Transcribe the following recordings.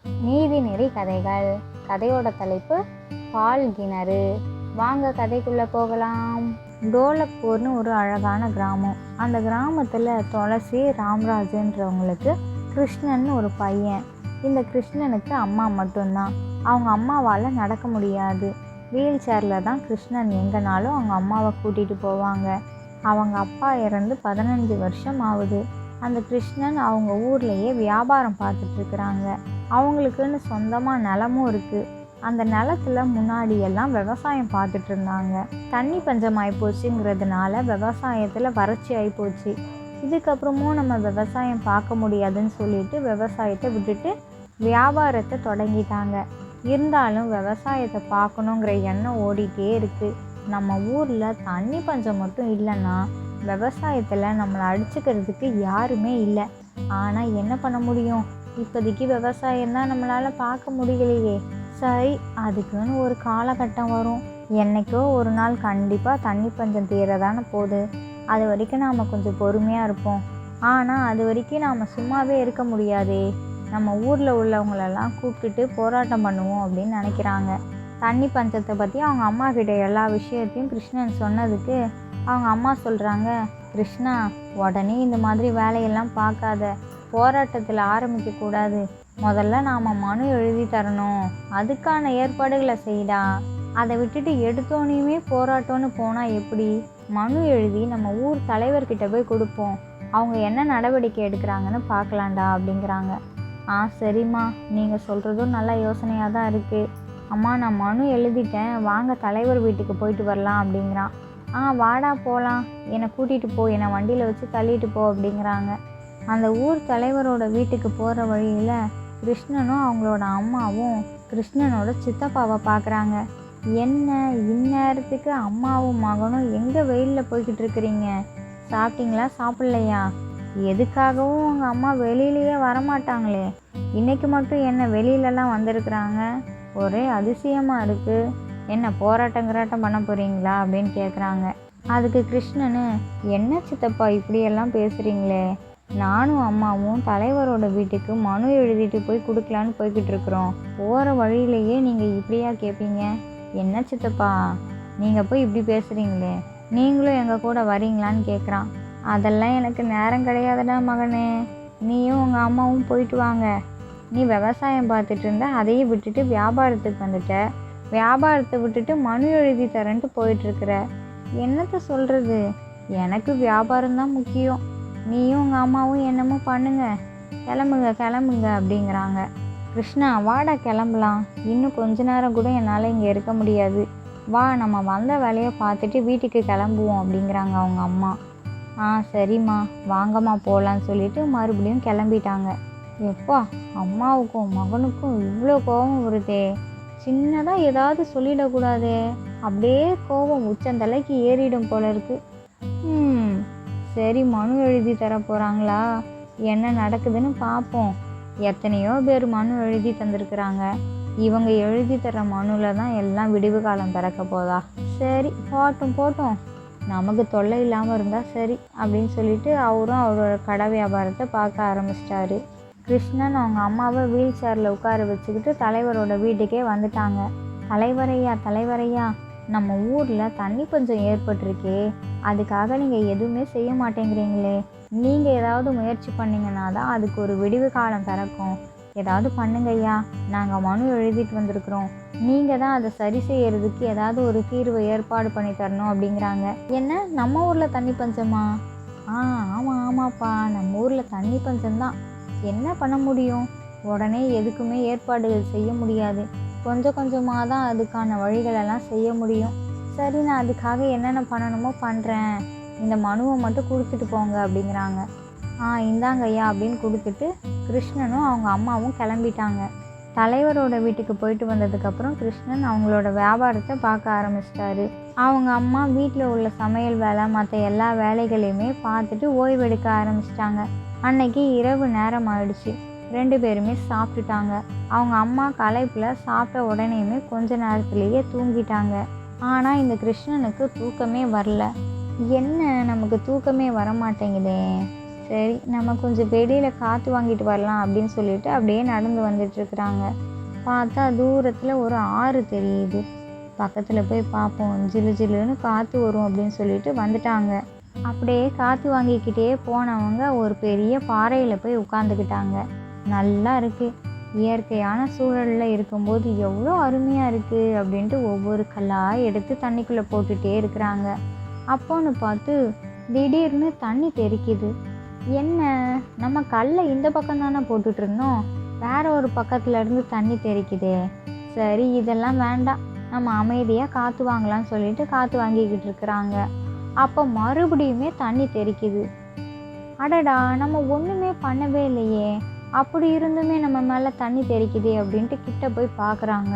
நீதிநெறி கதைகள். கதையோட தலைப்பு பால் கிணறு. வாங்க கதைக்குள்ளே போகலாம். டோலக்பூர்னு ஒரு அழகான கிராமம். அந்த கிராமத்தில் துளசி ராம்ராஜுன்றவங்களுக்கு கிருஷ்ணன் ஒரு பையன். இந்த கிருஷ்ணனுக்கு அம்மா மட்டும்தான். அவங்க அம்மாவால் நடக்க முடியாது. வீல் சேரில் தான் கிருஷ்ணன் எங்கேனாலும் அவங்க அம்மாவை கூட்டிகிட்டு போவாங்க. அவங்க அப்பா இறந்து 15 வருஷம் ஆகுது. அந்த கிருஷ்ணன் அவங்க ஊர்லேயே வியாபாரம் பார்த்துட்ருக்குறாங்க. அவங்களுக்குன்னு சொந்தமாக நிலமும் இருக்குது. அந்த நிலத்துல முன்னாடியெல்லாம் விவசாயம் பார்த்துட்டு இருந்தாங்க. தண்ணி பஞ்சம் ஆகிப்போச்சுங்கிறதுனால விவசாயத்தில் வறட்சி ஆகிப்போச்சு. இதுக்கப்புறமும் நம்ம விவசாயம் பார்க்க முடியாதுன்னு சொல்லிட்டு விவசாயத்தை விட்டுட்டு வியாபாரத்தை தொடங்கிட்டாங்க. இருந்தாலும் விவசாயத்தை பார்க்கணுங்கிற எண்ணம் ஓடிட்டே இருக்குது. நம்ம ஊரில் தண்ணி பஞ்சம் மட்டும் இல்லைன்னா விவசாயத்தில் நம்மளை அடிச்சுக்கிறதுக்கு யாருமே இல்லை. ஆனால் என்ன பண்ண முடியும்? இப்போதைக்கு விவசாயம் தான் நம்மளால் பார்க்க முடியலையே. சரி, அதுக்குன்னு ஒரு காலகட்டம் வரும். என்றைக்கோ ஒரு நாள் கண்டிப்பாக தண்ணி பஞ்சம் தீரதானே போகுது. அது வரைக்கும் நாம் கொஞ்சம் பொறுமையாக இருப்போம். ஆனால் அது வரைக்கும் நாம் சும்மாவே இருக்க முடியாதே. நம்ம ஊரில் உள்ளவங்களெல்லாம் கூப்பிட்டுட்டு போராட்டம் பண்ணுவோம் அப்படின்னு நினைக்கிறாங்க. தண்ணி பஞ்சத்தை பற்றி அவங்க அம்மா கிட்ட எல்லா விஷயத்தையும் கிருஷ்ணன் சொன்னதுக்கு அவங்க அம்மா சொல்கிறாங்க, கிருஷ்ணா, உடனே இந்த மாதிரி வேலையெல்லாம் பார்க்காத. போராட்டத்தில் ஆரம்பிக்கக்கூடாது. முதல்ல நாம் மனு எழுதி தரணும். அதுக்கான ஏற்பாடுகளை செய்டா. அதை விட்டுட்டு எடுத்தோனையுமே போராட்டம்னு போனால் எப்படி? மனு எழுதி நம்ம ஊர் தலைவர்கிட்ட போய் கொடுப்போம். அவங்க என்ன நடவடிக்கை எடுக்கிறாங்கன்னு பார்க்கலாண்டா அப்படிங்கிறாங்க. சரிம்மா, நீங்கள் சொல்கிறதும் நல்ல யோசனையாக தான் இருக்குது. அம்மா, நான் மனு எழுதிட்டேன், வாங்க தலைவர் வீட்டுக்கு போயிட்டு வரலாம் அப்படிங்கிறான். வாடா போகலாம், என்னை கூட்டிகிட்டு போ, என்னை வண்டியில் வச்சு தள்ளிட்டு போ அப்படிங்கிறாங்க. அந்த ஊர் தலைவரோட வீட்டுக்கு போகிற வழியில் கிருஷ்ணனும் அவங்களோட அம்மாவும் கிருஷ்ணனோட சித்தப்பாவை பார்க்குறாங்க. என்ன இந்நேரத்துக்கு அம்மாவும் மகனும் எங்கே வெயிலில் போய்கிட்டு இருக்கிறீங்க? சாப்பிட்டீங்களா, சாப்பிட்லையா? எதுக்காகவும் உங்கள் அம்மா வெளியிலேயே வரமாட்டாங்களே, இன்றைக்கி மட்டும் என்ன வெளியிலலாம் வந்திருக்கிறாங்க? ஒரே அதிசயமாக இருக்குது. என்ன போராட்டம் பண்ண போகிறீங்களா அப்படின்னு கேட்குறாங்க. அதுக்கு கிருஷ்ணனு, என்ன சித்தப்பா இப்படியெல்லாம் பேசுகிறீங்களே? நானும் அம்மாவும் தலைவரோட வீட்டுக்கு மனு எழுதிட்டு போய் கொடுக்கலான்னு போய்கிட்டு இருக்கிறோம். போகிற வழியிலேயே நீங்கள் இப்படியா கேட்பீங்க? என்ன சித்தப்பா, நீங்கள் போய் இப்படி பேசுகிறீங்களே, நீங்களும் எங்கள் கூட வரீங்களான்னு கேட்குறான். அதெல்லாம் எனக்கு நேரம் கிடையாதுடா மகனே, நீயும் உங்கள் அம்மாவும் போயிட்டு வாங்க. நீ விவசாயம் பார்த்துட்டு இருந்த, அதையும் விட்டுட்டு வியாபாரத்துக்கு வந்துட்ட. வியாபாரத்தை விட்டுட்டு மனு எழுதி தரேன்ட்டு போயிட்டுருக்குற. என்னத்தை சொல்கிறது? எனக்கு வியாபாரம்தான் முக்கியம். நீயும் உங்கள் அம்மாவும் என்னமோ பண்ணுங்க, கிளம்புங்க அப்படிங்கிறாங்க. கிருஷ்ணா, வாடா கிளம்பலாம். இன்னும் கொஞ்ச நேரம் கூட என்னால் இங்கே இருக்க முடியாது. வா, நம்ம வந்த வேலையை பார்த்துட்டு வீட்டுக்கு கிளம்புவோம் அப்படிங்கிறாங்க அவங்க அம்மா. சரிம்மா, வாங்கம்மா போகலான்னு சொல்லிட்டு மறுபடியும் கிளம்பிட்டாங்க. எப்பா, அம்மாவுக்கும் மகனுக்கும் இவ்வளோ கோபம் வருதே. சின்னதாக ஏதாவது சொல்லிடக்கூடாதே, அப்படியே கோபம் உச்சந்தலைக்கு ஏறிடும் போல இருக்கு. சரி, மனு எழுதி தர போகிறாங்களா? என்ன நடக்குதுன்னு பார்ப்போம். எத்தனையோ பேர் மனு எழுதி தந்திருக்கிறாங்க. இவங்க எழுதி தர மனுவில் தான் எல்லாம் விடிவு காலம் பிறக்க போதா? சரி, போட்டும், நமக்கு தொல்லை இல்லாமல் இருந்தால் சரி அப்படின்னு சொல்லிட்டு அவரும் அவரோட கடை வியாபாரத்தை பார்க்க ஆரம்பிச்சிட்டாரு. கிருஷ்ணன் அவங்க அம்மாவை வீல் சேரில் உட்கார வச்சுக்கிட்டு தலைவரோட வீட்டுக்கே வந்துட்டாங்க. தலைவரையா, நம்ம ஊரில் தண்ணி பஞ்சம் ஏற்பட்டிருக்கே, அதுக்காக நீங்கள் எதுவுமே செய்ய மாட்டேங்கிறீங்களே. நீங்கள் ஏதாவது முயற்சி பண்ணிங்கன்னா தான் அதுக்கு ஒரு விடிவு காலம் பிறக்கும். ஏதாவது பண்ணுங்கய்யா, நாங்கள் மனு எழுதிட்டு வந்திருக்கிறோம். நீங்கள் தான் அதை சரி செய்யறதுக்கு ஏதாவது ஒரு தீர்வை ஏற்பாடு பண்ணி தரணும் அப்படிங்கிறாங்க. என்ன, நம்ம ஊரில் தண்ணி பஞ்சமா? ஆமாப்பா, நம்ம ஊரில் தண்ணி பஞ்சம்தான். என்ன பண்ண முடியும்? உடனே எதுக்குமே ஏற்பாடுகள் செய்ய முடியாது. கொஞ்சமாக தான் அதுக்கான வழிகளெல்லாம் செய்ய முடியும். சரி, நான் அதுக்காக என்னென்ன பண்ணணுமோ பண்ணுறேன். இந்த மனுவை மட்டும் கொடுத்துட்டு போங்க அப்படிங்கிறாங்க. இந்தாங்க ஐயா அப்படின்னு கொடுத்துட்டு கிருஷ்ணனும் அவங்க அம்மாவும் கிளம்பிட்டாங்க. தலைவரோட வீட்டுக்கு போயிட்டு வந்ததுக்கப்புறம் கிருஷ்ணன் அவங்களோட வியாபாரத்தை பார்க்க ஆரம்பிச்சிட்டாரு. அவங்க அம்மா வீட்டில் உள்ள சமையல் வேலை, மற்ற எல்லா வேலைகளையுமே பார்த்துட்டு ஓய்வெடுக்க ஆரம்பிச்சிட்டாங்க. அன்னைக்கு இரவு நேரம் ஆயிடுச்சு. 2 பேருமே சாப்பிட்டுட்டாங்க. அவங்க அம்மா களைப்பில் சாப்பிட்ட உடனேயுமே கொஞ்ச நேரத்துலேயே தூங்கிட்டாங்க. ஆனால் இந்த கிருஷ்ணனுக்கு தூக்கமே வரல. என்ன, நமக்கு தூக்கமே வரமாட்டேங்குதே. சரி நம்ம கொஞ்சம் வெளியில் காற்று வாங்கிட்டு வரலாம் அப்படின்னு சொல்லிட்டு அப்படியே நடந்து வந்துட்டுருக்குறாங்க. பார்த்தா தூரத்தில் ஒரு ஆறு தெரியுது. பக்கத்தில் போய் பார்ப்போம், ஜிலு ஜிலுன்னு காற்று வரும் அப்படின்னு சொல்லிட்டு வந்துட்டாங்க. அப்படியே காற்று வாங்கிக்கிட்டே போனவங்க ஒரு பெரிய பாறையில் போய் உட்காந்துக்கிட்டாங்க. நல்லா இருக்குது, இயற்கையான சூழலில் இருக்கும்போது எவ்வளோ அருமையாக இருக்குது அப்படின்ட்டு ஒவ்வொரு கல்லாக எடுத்து தண்ணிக்குள்ளே போட்டுகிட்டே இருக்கிறாங்க. அப்போன்னு பார்த்து திடீர்னு தண்ணி தெறிக்குது. என்ன, நம்ம கல்லை இந்த பக்கம் தானே போட்டுட்டு இருந்தோம், வேற ஒரு பக்கத்துல இருந்து தண்ணி தெறிக்குதே. சரி இதெல்லாம் வேண்டாம், நம்ம அமைதியாக காற்று வாங்கலாம்னு சொல்லிட்டு காற்று வாங்கிக்கிட்டு இருக்கிறாங்க. அப்போ மறுபடியுமே தண்ணி தெறிக்குது. அடடா, நம்ம ஒன்றுமே பண்ணவே இல்லையே, அப்படி இருந்துமே நம்ம மேலே தண்ணி தெறிக்குதே அப்படின்ட்டு கிட்ட போய் பார்க்குறாங்க.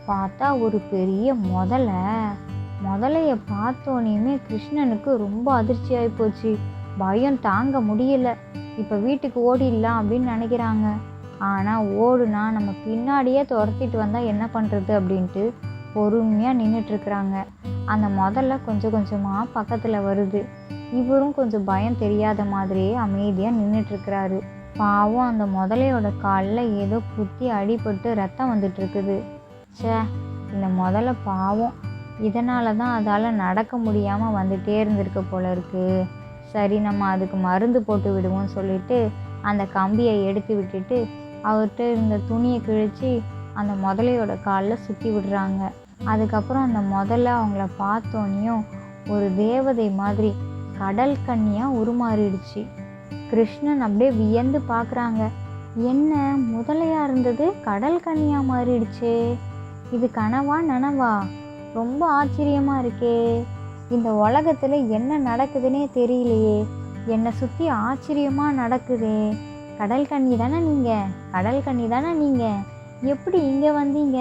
பார்த்தா ஒரு பெரிய முதலையை பார்த்தோன்னே கிருஷ்ணனுக்கு ரொம்ப அதிர்ச்சியாகி போச்சு. பயம் தாங்க முடியல. இப்போ வீட்டுக்கு ஓடிடலாம் அப்படின்னு நினைக்கிறாங்க. ஆனால் ஓடுனா நம்ம பின்னாடியே துரத்திட்டு வந்தால் என்ன பண்ணுறது அப்படின்ட்டு பொறுமையாக நின்றுட்டுருக்குறாங்க. அந்த முதல்ல கொஞ்சம் கொஞ்சமாக பக்கத்தில் வருது. இவரும் கொஞ்சம் பயம் தெரியாத மாதிரியே அமைதியாக நின்றுட்டுருக்கிறாரு. பாவம் அந்த முதலையோட காலில் ஏதோ குத்தி அடிபட்டு ரத்தம் வந்துட்டுருக்குது. சே, இந்த முதல்ல பாவம், இதனால தான் அதால் நடக்க முடியாமல் வந்துட்டே இருந்திருக்க போல இருக்குது. சரி நம்ம அதுக்கு மருந்து போட்டு விடுவோம்னு சொல்லிட்டு அந்த கம்பியை எடுத்து விட்டுட்டு அவர்கிட்ட இருந்த துணியை கிழித்து அந்த முதலையோட காலில் சுற்றி விடுறாங்க. அதுக்கப்புறம் அந்த முதல்ல அவங்கள பார்த்தோன்னையும் ஒரு தேவதை மாதிரி கடல் கன்னியாக உருமாறிடுச்சு. கிருஷ்ணன் அப்படியே வியந்து பார்க்குறாங்க. என்ன, முதலையாக இருந்தது கடல் கன்னியாக மாறிடுச்சே, இது கனவா நனவா? ரொம்ப ஆச்சரியமாக இருக்கே. இந்த உலகத்தில் என்ன நடக்குதுன்னே தெரியலையே, என்னை சுற்றி ஆச்சரியமாக நடக்குதே. கடல் கன்னி தானே நீங்கள், எப்படி இங்கே வந்தீங்க?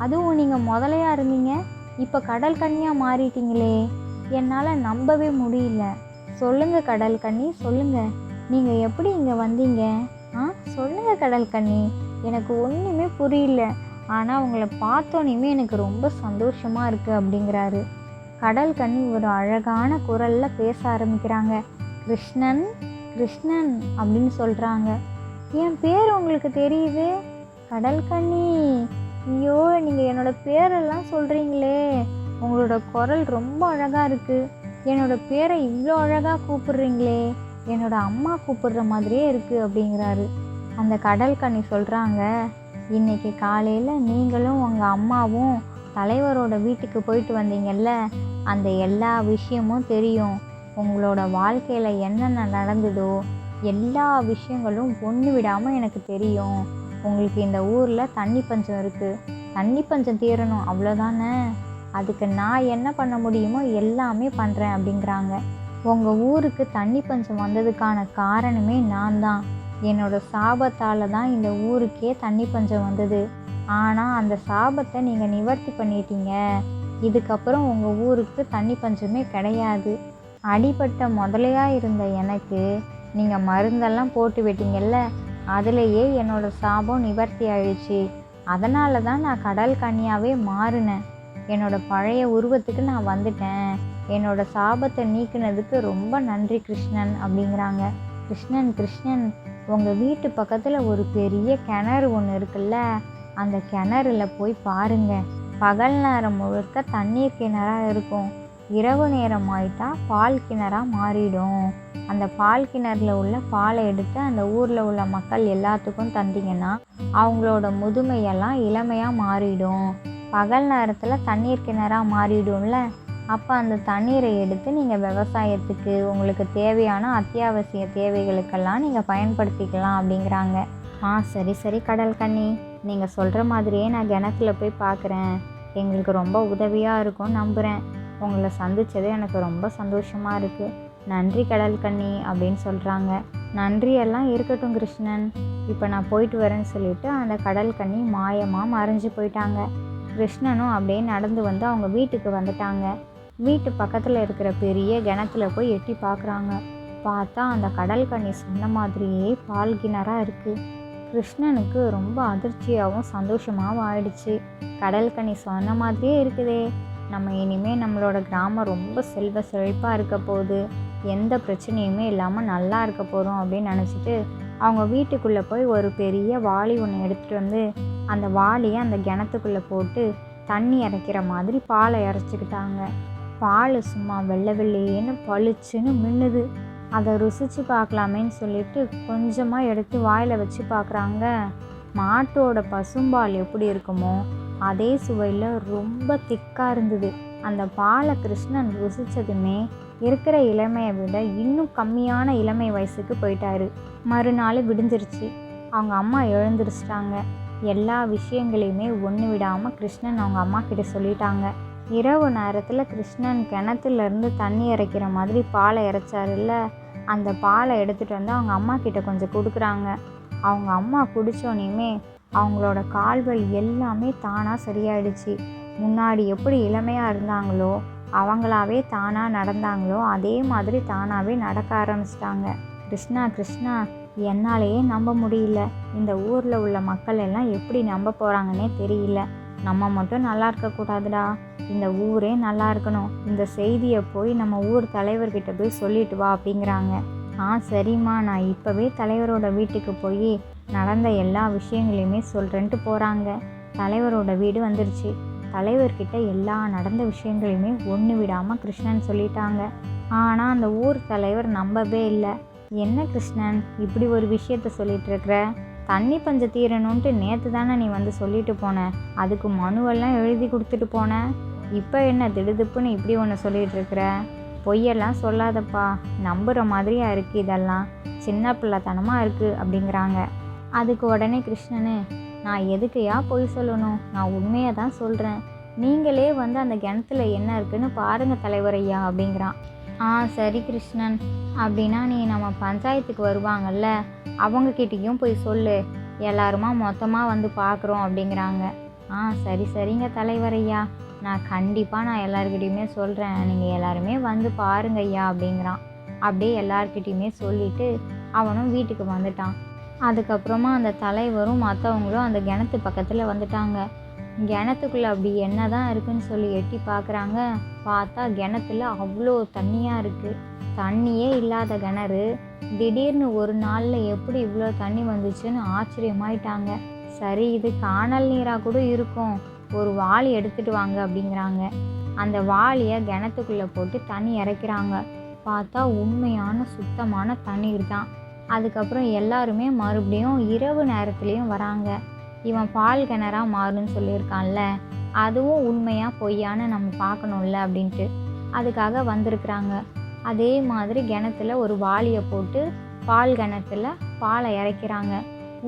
அதுவும் நீங்கள் முதலையாக இருந்தீங்க, இப்போ கடல் கன்னியாக மாறிட்டீங்களே, என்னால் நம்பவே முடியல. சொல்லுங்கள் கடல் கன்னி, சொல்லுங்கள், நீங்கள் எப்படி இங்கே வந்தீங்க? சொல்லுங்கள் கடல் கன்னி, எனக்கு ஒன்றுமே புரியல. ஆனால் உங்களை பார்த்தோன்னே எனக்கு ரொம்ப சந்தோஷமாக இருக்குது அப்படிங்கிறாரு. கடல் கன்னி ஒரு அழகான குரலில் பேச ஆரம்பிக்கிறாங்க. கிருஷ்ணன் கிருஷ்ணன் அப்படின்னு சொல்கிறாங்க. என் பேர் உங்களுக்கு தெரியுது கடல் கன்னி. ஐயோ, நீங்கள் என்னோடய பேரெல்லாம் சொல்கிறீங்களே, உங்களோட குரல் ரொம்ப அழகாக இருக்குது. என்னோடய பேரை இவ்வளோ அழகாக கூப்பிடுறீங்களே, என்னோட அம்மா கூப்பிடுற மாதிரியே இருக்குது அப்படிங்கிறாரு. அந்த கடல் கன்னி சொல்கிறாங்க, இன்றைக்கி காலையில் நீங்களும் உங்கள் அம்மாவும் தலைவரோட வீட்டுக்கு போயிட்டு வந்தீங்கல்ல, அந்த எல்லா விஷயமும் தெரியும். உங்களோட வாழ்க்கையில் என்னென்ன நடந்ததோ எல்லா விஷயங்களும் ஒன்று விடாமல் எனக்கு தெரியும். உங்களுக்கு இந்த ஊரில் தண்ணி பஞ்சம் இருக்குது, தண்ணி பஞ்சம் தீரணும், அவ்வளோதானே. அதுக்கு நான் என்ன பண்ண முடியுமோ எல்லாமே பண்ணுறேன் அப்படிங்கிறாங்க. உங்கள் ஊருக்கு தண்ணி பஞ்சம் வந்ததுக்கான காரணமே நான் தான். என்னோடய சாபத்தால் தான் இந்த ஊருக்கே தண்ணி பஞ்சம் வந்தது. ஆனால் அந்த சாபத்தை நீங்கள் நிவர்த்தி பண்ணிட்டீங்க. இதுக்கப்புறம் உங்கள் ஊருக்கு தண்ணி பஞ்சமே கிடையாது. அடிபட்ட முதலையாக இருந்த எனக்கு நீங்கள் மருந்தெல்லாம் போட்டு விட்டீங்கல்ல, அதுலேயே என்னோடய சாபம் நிவர்த்தி ஆயிடுச்சு. அதனால தான் நான் கடல் கன்னியாகவே மாறினேன். என்னோடய பழைய உருவத்துக்கு நான் வந்துட்டேன். என்னோடய சாபத்தை நீக்கினதுக்கு ரொம்ப நன்றி கிருஷ்ணன் அப்படிங்கிறாங்க. கிருஷ்ணன், உங்கள் வீட்டு பக்கத்தில் ஒரு பெரிய கிணறு ஒன்று இருக்குல்ல, அந்த கிணறுல போய் பாருங்கள். பகல் நேரம் முழுக்க தண்ணீர் கிணறாக இருக்கும், இரவு நேரம் ஆயிட்டா பால் கிணறாக மாறிடும். அந்த பால் கிணறுல உள்ள பாலை எடுத்து அந்த ஊரில் உள்ள மக்கள் எல்லாத்துக்கும் தந்தீங்கன்னா அவங்களோட முதுமையெல்லாம் இளமையாக மாறிடும். பகல் நேரத்தில் தண்ணீர் கிணறாக மாறிடும்ல, அப்போ அந்த தண்ணீரை எடுத்து நீங்கள் விவசாயத்துக்கு உங்களுக்கு தேவையான அத்தியாவசிய தேவைகளுக்கெல்லாம் நீங்கள் பயன்படுத்திக்கலாம் அப்படிங்கிறாங்க. சரி கடல் கன்னி, நீங்கள் சொல்கிற மாதிரியே நான் கிணத்துல போய் பார்க்குறேன். எங்களுக்கு ரொம்ப உதவியாக இருக்கும் நம்புகிறேன். உங்களை சந்தித்தது எனக்கு ரொம்ப சந்தோஷமாக இருக்குது. நன்றி கடல் கன்னி அப்படின்னு சொல்கிறாங்க. நன்றியெல்லாம் இருக்கட்டும் கிருஷ்ணன், இப்போ நான் போயிட்டு வரேன்னு சொல்லிட்டு அந்த கடல் கன்னி மாயமாக மறைஞ்சு போயிட்டாங்க. கிருஷ்ணனும் அப்படியே நடந்து வந்து அவங்க வீட்டுக்கு வந்துட்டாங்க. வீட்டு பக்கத்தில் இருக்கிற பெரிய கிணத்துல போய் எட்டி பார்க்குறாங்க. பார்த்தா அந்த கடல் கன்னி சொன்ன மாதிரியே பால் கிணறாக இருக்குது. கிருஷ்ணனுக்கு ரொம்ப அதிர்ச்சியாகவும் சந்தோஷமாகவும் ஆயிடுச்சு. கடல் கன்னி சொன்ன மாதிரியே இருக்குதே, நம்ம இனிமேல் நம்மளோட கிராமம் ரொம்ப செல்வ செழிப்பாக இருக்க போகுது, எந்த பிரச்சனையுமே இல்லாமல் நல்லா இருக்க போகிறோம் அப்படின்னு நினச்சிட்டு அவங்க வீட்டுக்குள்ளே போய் ஒரு பெரிய வாளி ஒன்று எடுத்துகிட்டு வந்து அந்த வாளியை அந்த கிணத்துக்குள்ளே போட்டு தண்ணி இறைக்கிற மாதிரி பாலை இறைச்சிக்கிட்டாங்க. பால் சும்மா வெள்ளை வெள்ளையேன்னு பளிச்சுன்னு மின்னுது. அதை ருசித்து பார்க்கலாமேன்னு சொல்லிட்டு கொஞ்சமாக எடுத்து வாயில் வச்சு பார்க்குறாங்க. மாட்டோட பசும்பால் எப்படி இருக்குமோ அதே சுவையில் ரொம்ப திக்காக இருந்தது. அந்த பாலை கிருஷ்ணன் ருசித்ததுமே இருக்கிற இளமையை விட இன்னும் கம்மியான இளமை வயசுக்கு போயிட்டாரு. மறுநாள் விடிஞ்சிருச்சு. அவங்க அம்மா எழுந்திரிச்சிட்டாங்க. எல்லா விஷயங்களையுமே ஒன்று விடாமல் கிருஷ்ணன் அவங்க அம்மா கிட்ட சொல்லிட்டாங்க. இரவு நேரத்தில் கிருஷ்ணன் கிணத்துலேருந்து தண்ணி இறைக்கிற மாதிரி பாலை இறைச்சாருல்ல, அந்த பாலை எடுத்துகிட்டு வந்து அவங்க அம்மா கிட்ட கொஞ்சம் கொடுக்குறாங்க. அவங்க அம்மா குடித்தோனையுமே அவங்களோட கால்கள் எல்லாமே தானாக சரியாயிடுச்சு. முன்னாடி எப்படி இளமையாக இருந்தாங்களோ அவங்களாவே தானாக நடந்தாங்களோ அதே மாதிரி தானாகவே நடக்க ஆரம்பிச்சிட்டாங்க. கிருஷ்ணா கிருஷ்ணா, என்னாலேயே நம்ப முடியல. இந்த ஊரில் உள்ள மக்கள் எல்லாம் எப்படி நம்ப போகிறாங்கன்னே தெரியல. நம்ம மட்டும் நல்லா இருக்கக்கூடாதுடா, இந்த ஊரே நல்லா இருக்கணும். இந்த செய்தியை போய் நம்ம ஊர் தலைவர்கிட்ட போய் சொல்லிட்டு வா அப்படிங்கிறாங்க. சரிம்மா, நான் இப்போவே தலைவரோட வீட்டுக்கு போய் நடந்த எல்லா விஷயங்களையுமே சொல்கிறேன்ட்டு போகிறாங்க. தலைவரோட வீடு வந்துருச்சு. தலைவர்கிட்ட எல்லா நடந்த விஷயங்களையுமே ஒன்று விடாமல் கிருஷ்ணன் சொல்லிட்டாங்க. ஆனால் அந்த ஊர் தலைவர் நம்பவே இல்லை. என்ன கிருஷ்ணன், இப்படி ஒரு விஷயத்த சொல்லிட்டு இருக்கிற? தண்ணி பஞ்சம் தீரணுன்ட்டு நேற்று தானே நீ வந்து சொல்லிட்டு போன, அதுக்கு மனுவெல்லாம் எழுதி கொடுத்துட்டு போன. இப்போ என்ன திடுதுப்புன்னு இப்படி ஒன்று சொல்லிகிட்டு இருக்கிற? பொய்யெல்லாம் சொல்லாதப்பா, நம்புகிற மாதிரியா இருக்குது, இதெல்லாம் சின்ன பிள்ளைத்தனமாக இருக்குது அப்படிங்கிறாங்க. அதுக்கு உடனே கிருஷ்ணனு, நான் எதுக்கையா பொய் சொல்லணும், நான் உண்மையை தான் சொல்கிறேன். நீங்களே வந்து அந்த கிணத்துல என்ன இருக்குன்னு பாருங்கள் தலைவரையா அப்படிங்கிறான். சரி கிருஷ்ணன், அப்படின்னா நீ நம்ம பஞ்சாயத்துக்கு வருவாங்கல்ல, அவங்கக்கிட்டேயும் போய் சொல்லு, எல்லாருமா மொத்தமாக வந்து பார்க்குறோம் அப்படிங்கிறாங்க. சரிங்க தலைவரையா, நான் கண்டிப்பாக எல்லாருக்கிட்டையுமே சொல்கிறேன், நீங்கள் எல்லாருமே வந்து பாருங்க ஐயா அப்படிங்கிறான். அப்படியே எல்லார்கிட்டையுமே சொல்லிவிட்டு அவனும் வீட்டுக்கு வந்துட்டான். அதுக்கப்புறமா அந்த தலைவரும் மற்றவங்களும் அந்த கிணத்து பக்கத்தில் வந்துட்டாங்க. கிணத்துக்குள்ளே அப்படி என்ன தான் இருக்குன்னு சொல்லி எட்டி பார்க்குறாங்க. பார்த்தா கிணத்துல அவ்வளோ தண்ணியாக இருக்குது. தண்ணியே இல்லாத கிணறு திடீர்னு ஒரு நாளில் எப்படி இவ்வளோ தண்ணி வந்துச்சுன்னு ஆச்சரியமாயிட்டாங்க. சரி, இது காணல் நீராக கூட இருக்கும், ஒரு வாளி எடுத்துகிட்டு வாங்க அப்படிங்கிறாங்க. அந்த வாளியை கிணத்துக்குள்ளே போட்டு தண்ணி இறைக்கிறாங்க. பார்த்தா உண்மையான சுத்தமான தண்ணீர் தான். அதுக்கப்புறம் எல்லாருமே மறுபடியும் இரவு நேரத்துலேயும் வராங்க. இவன் பால் கிணறாக மாறுன்னு சொல்லியிருக்கான்ல, அதுவும் உண்மையாக பொய்யான்னு நம்ம பார்க்கணும்ல அப்படின்ட்டு அதுக்காக வந்திருக்கிறாங்க. அதே மாதிரி கிணத்துல ஒரு வாளியை போட்டு பால் கிணத்துல பாலை இறைக்கிறாங்க.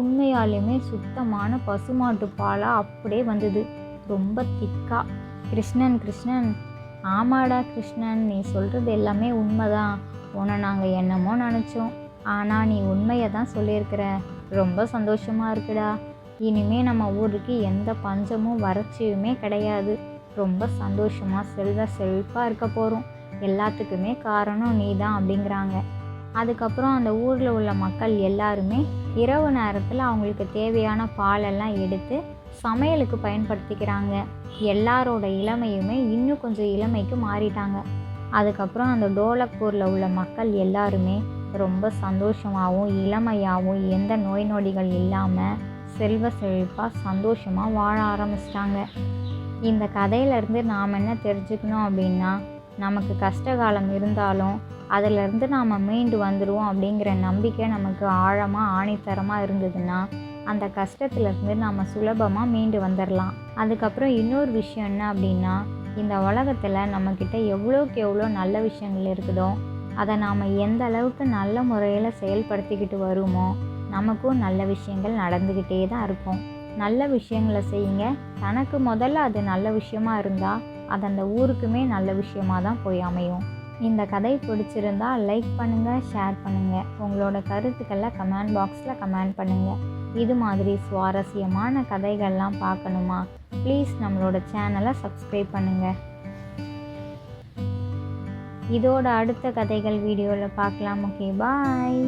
உண்மையாலுமே சுத்தமான பசுமாட்டு பாலாக அப்படியே வந்தது, ரொம்ப திக்கா. கிருஷ்ணன், ஆமாடா கிருஷ்ணன், நீ சொல்கிறது எல்லாமே உண்மைதான். உன்னை நாங்கள் என்னமோ நினச்சோம், ஆனால் நீ உண்மையை தான் சொல்லியிருக்கிற. ரொம்ப சந்தோஷமாக இருக்குடா. இனிமே நம்ம ஊருக்கு எந்த பஞ்சமும் வறட்சியுமே கிடையாது. ரொம்ப சந்தோஷமாக செழிப்பாக இருக்க போகிறோம். எல்லாத்துக்குமே காரணம் நீ தான் அப்படிங்கிறாங்க. அதுக்கப்புறம் அந்த ஊரில் உள்ள மக்கள் எல்லாருமே இரவு நேரத்தில் அவங்களுக்கு தேவையான பாலெல்லாம் எடுத்து சமையலுக்கு பயன்படுத்திக்கிறாங்க. எல்லாரோட இளமையுமே இன்னும் கொஞ்சம் இளமைக்கு மாறிட்டாங்க. அதுக்கப்புறம் அந்த டோலக்பூரில் உள்ள மக்கள் எல்லாருமே ரொம்ப சந்தோஷமாகவும் இளமையாகவும் எந்த நோய் நொடிகள் இல்லாமல் செழிப்பாக சந்தோஷமாக வாழ ஆரம்பிச்சிட்டாங்க. இந்த கதையிலேருந்து நாம் என்ன தெரிஞ்சுக்கணும் அப்படின்னா, நமக்கு கஷ்டகாலம் இருந்தாலும் அதிலேருந்து நாம் மீண்டு வந்துடுவோம் அப்படிங்கிற நம்பிக்கை நமக்கு ஆழமாக ஆணித்தரமாக இருந்ததுன்னா அந்த கஷ்டத்துலேருந்து நாம் சுலபமாக மீண்டு வந்துடலாம். அதுக்கப்புறம் இன்னொரு விஷயம் என்ன அப்படின்னா, இந்த உலகத்தில் நம்மக்கிட்ட எவ்வளோக்கு எவ்வளோ நல்ல விஷயங்கள் இருக்குதோ அதை நாம் எந்த அளவுக்கு நல்ல முறையில் செயல்படுத்திக்கிட்டு வருமோ நமக்கும் நல்ல விஷயங்கள் நடந்துக்கிட்டே தான் இருக்கும். நல்ல விஷயங்களை செய்யுங்க. தனக்கு முதல்ல அது நல்ல விஷயமா இருந்தால் அது அந்த ஊருக்குமே நல்ல விஷயமாக தான் போய் அமையும். இந்த கதை பிடிச்சிருந்தா லைக் பண்ணுங்கள், ஷேர் பண்ணுங்கள். உங்களோட கருத்துக்களை கமெண்ட் பாக்ஸில் கமெண்ட் பண்ணுங்கள். இது மாதிரி சுவாரஸ்யமான கதைகள்லாம் பார்க்கணுமா? ப்ளீஸ் நம்மளோட சேனலை சப்ஸ்கிரைப் பண்ணுங்கள். இதோட அடுத்த கதைகள் வீடியோவில் பார்க்கலாம். ஓகே, பாய்.